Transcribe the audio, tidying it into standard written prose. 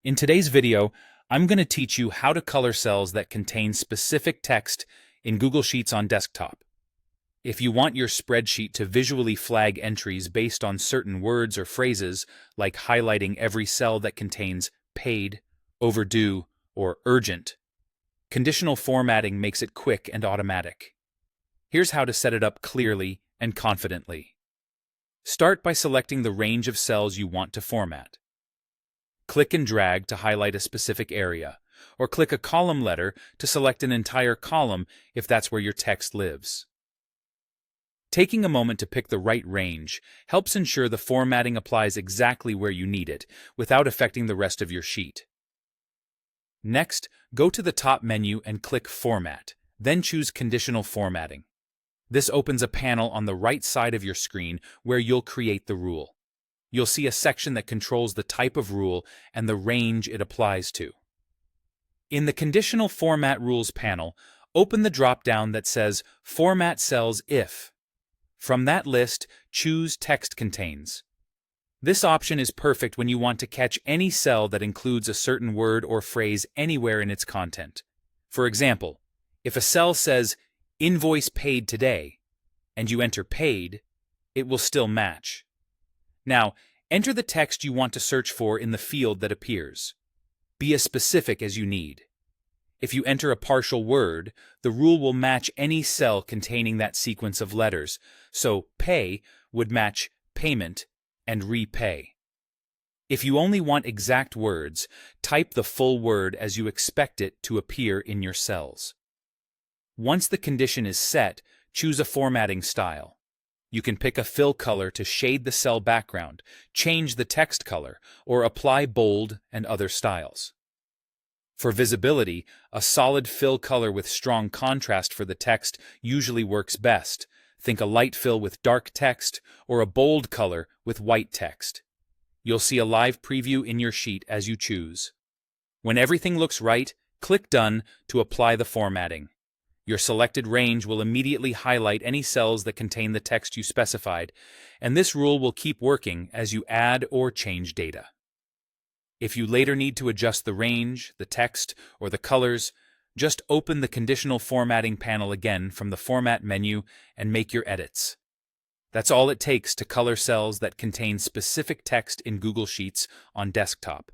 In today's video, I'm going to teach you how to color cells that contain specific text in Google Sheets on desktop. If you want your spreadsheet to visually flag entries based on certain words or phrases, like highlighting every cell that contains paid, overdue, or urgent, conditional formatting makes it quick and automatic. Here's how to set it up clearly and confidently. Start by selecting the range of cells you want to format. Click and drag to highlight a specific area, or click a column letter to select an entire column if that's where your text lives. Taking a moment to pick the right range helps ensure the formatting applies exactly where you need it, without affecting the rest of your sheet. Next, go to the top menu and click Format, then choose Conditional Formatting. This opens a panel on the right side of your screen where you'll create the rule. You'll see a section that controls the type of rule and the range it applies to. In the Conditional Format Rules panel, open the drop-down that says Format Cells If. From that list, choose Text Contains. This option is perfect when you want to catch any cell that includes a certain word or phrase anywhere in its content. For example, if a cell says Invoice Paid Today, and you enter Paid, it will still match. Now, enter the text you want to search for in the field that appears. Be as specific as you need. If you enter a partial word, the rule will match any cell containing that sequence of letters, so pay would match payment and repay. If you only want exact words, type the full word as you expect it to appear in your cells. Once the condition is set, choose a formatting style. You can pick a fill color to shade the cell background, change the text color, or apply bold and other styles. For visibility, a solid fill color with strong contrast for the text usually works best. Think a light fill with dark text or a bold color with white text. You'll see a live preview in your sheet as you choose. When everything looks right, click Done to apply the formatting. Your selected range will immediately highlight any cells that contain the text you specified, and this rule will keep working as you add or change data. If you later need to adjust the range, the text, or the colors, just open the Conditional Formatting panel again from the Format menu and make your edits. That's all it takes to color cells that contain specific text in Google Sheets on desktop.